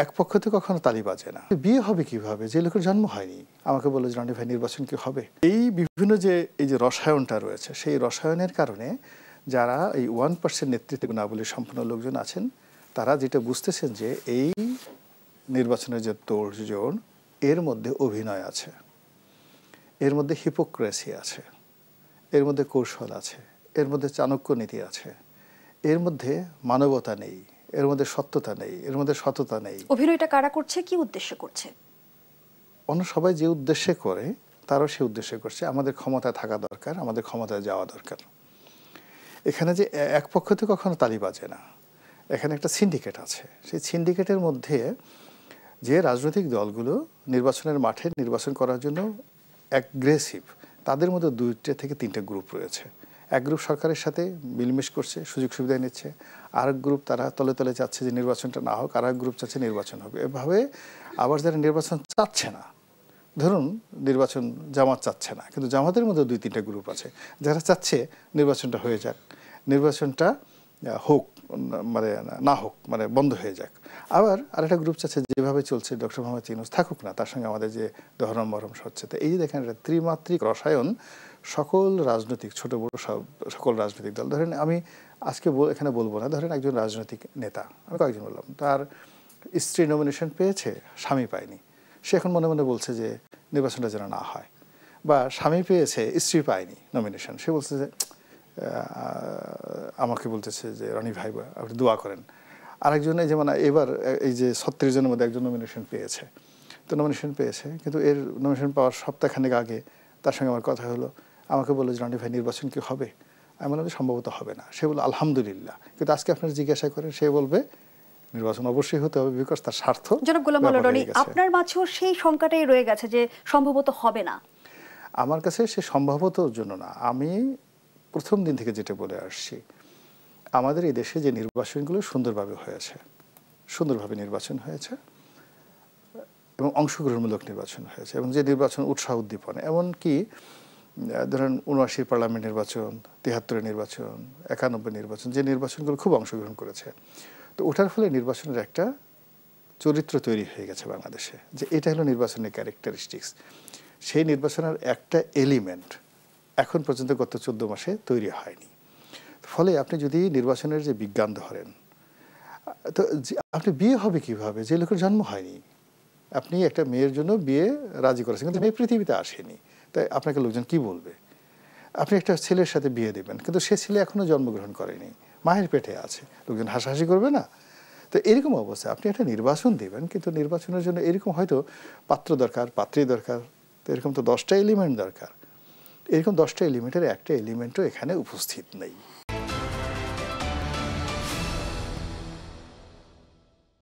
এক পক্ষ থেকে কখনো তালি বাজে না। বিয়ে হবে কিভাবে যে লোকের জন্ম হয়নি? আমাকে বললো যে রনি ভাই নির্বাচন কি হবে? এই বিভিন্ন এই যে রসায়নটা রয়েছে, সেই রসায়নের কারণে যারা এই 1% নেতৃত্ব গুণাবলী সম্পন্ন লোকজন আছেন, তারা যেটা বুঝতেছেন যে এই নির্বাচনের যে তোড়জোড়, এর মধ্যে অভিনয় আছে, এর মধ্যে হিপোক্রেসি আছে, এর মধ্যে কৌশল আছে, এর মধ্যে চাণক্য নীতি আছে, এর মধ্যে মানবতা নেই, এর মধ্যে সত্যতা নেই, এর মধ্যে সততা নেই। অভিনয়টা কারা করছে, কি উদ্দেশ্য করছে? অন্য সবাই যে উদ্দেশ্যে করে, তারাও সে উদ্দেশ্যে করছে। আমাদের ক্ষমতায় থাকা দরকার, আমাদের ক্ষমতায় যাওয়া দরকার। এখানে যে এক পক্ষ থেকে কখনো তালি বাজে না, এখানে একটা সিন্ডিকেট আছে। সেই সিন্ডিকেটের মধ্যে যে রাজনৈতিক দলগুলো নির্বাচনের মাঠে নির্বাচন করার জন্য অ্যাগ্রেসিভ, তাদের মধ্যে 2টা থেকে 3টা গ্রুপ রয়েছে। এক গ্রুপ সরকারের সাথে মিলমিশ করছে, সুযোগ সুবিধা নিচ্ছে। আরেক গ্রুপ তারা তলে তলে চাচ্ছে যে নির্বাচনটা না হোক, আর এক গ্রুপ চাচ্ছে নির্বাচন হবে। এভাবে আবার যারা নির্বাচন চাচ্ছে না, ধরুন নির্বাচন জামাত চাচ্ছে না, কিন্তু জামাতের মধ্যে 2-3টা গ্রুপ আছে যারা চাচ্ছে নির্বাচনটা হয়ে যাক, নির্বাচনটা হোক মানে না হোক, মানে বন্ধ হয়ে যাক। আবার আরেকটা গ্রুপ চাচ্ছে যেভাবে চলছে ডক্টর মোহাম্মদ ইউনূস থাকুক না, তার সঙ্গে আমাদের যে দহরম মরহম হচ্ছে। তো এই যে দেখেন, একটা ত্রিমাত্রিক রসায়ন সকল রাজনৈতিক, ছোট বড় সকল রাজনৈতিক দল। ধরেন আমি আজকে এখানে বলবো না, ধরেন একজন রাজনৈতিক নেতা, আমি কয়েকজন বললাম, তার স্ত্রী নমিনেশন পেয়েছে, স্বামী পায়নি, সে এখন মনে মনে বলছে যে নির্বাচনটা যেন না হয়। বা স্বামী পেয়েছে, স্ত্রী পায়নি নমিনেশন, সে বলছে যে আমাকে বলতেছে যে রনি ভাই আপনি দোয়া করেন। আরেকজনে যেমন এবার এই যে 36 জনের মধ্যে একজন নমিনেশন পেয়েছে, তো নমিনেশন পেয়েছে, কিন্তু এর নমিনেশন পাওয়ার সপ্তাহখানেক আগে তার সঙ্গে আমার কথা হলো, আমাকে বললো যে রনি ভাই নির্বাচন কি হবে? আমি বললাম যে সম্ভবত হবে না। সে বলল আলহামদুলিল্লাহ। কিন্তু আজকে আপনার জিজ্ঞাসা করেন, সে বলবে নির্বাচন অবশ্যই হতে হবে, বিকজ তার স্বার্থ। জনাব গোলাম মাওলা রনি, আপনার মাঝেও সেই শঙ্কাটাই রয়ে গেছে যে সম্ভবত হবে না? আমার কাছে সে সম্ভবতর জন্য না, আমি প্রথম দিন থেকে যেটা বলে আসছি, আমাদের এই দেশে যে নির্বাচনগুলো সুন্দরভাবে হয়েছে, সুন্দরভাবে নির্বাচন হয়েছে এবং অংশগ্রহণমূলক নির্বাচন হয়েছে, এবং যে নির্বাচন উৎসাহ উদ্দীপনা, এমনকি ধরেন ৭৯ পার্লামেন্ট নির্বাচন, ৭৩ নির্বাচন, ৯১ নির্বাচন, যে নির্বাচনগুলো খুব অংশগ্রহণ করেছে, তো ওঠার ফলে নির্বাচনের একটা চরিত্র তৈরি হয়ে গেছে বাংলাদেশে, যে এটা হলো নির্বাচনের ক্যারেক্টারিস্টিক্স। সেই নির্বাচনের একটা এলিমেন্ট এখন পর্যন্ত গত 14 মাসে তৈরি হয়নি। ফলে আপনি যদি নির্বাচনের যে বিজ্ঞান ধরেন, তো আপনি বিয়ে হবে কিভাবে যে লোকের জন্ম হয়নি? আপনি একটা মেয়ের জন্য বিয়ে রাজি করেছেন, কিন্তু মেয়ে পৃথিবীতে আসেনি, তাই আপনাকে লোকজন কি বলবে? আপনি একটা ছেলের সাথে বিয়ে দেবেন, কিন্তু সে ছেলে এখনো জন্মগ্রহণ করেনি, মায়ের পেটে আছে, লোকজন হাসাহাসি করবে না? তো এরকম অবস্থা, আপনি একটা নির্বাচন দেবেন, কিন্তু নির্বাচনের জন্য এরকম হয়তো পাত্র দরকার, পাত্রী দরকার, তো এরকম তো 10টা এলিমেন্ট দরকার। এরকম 10টা এলিমেন্টের একটা এলিমেন্টও এখানে উপস্থিত নেই।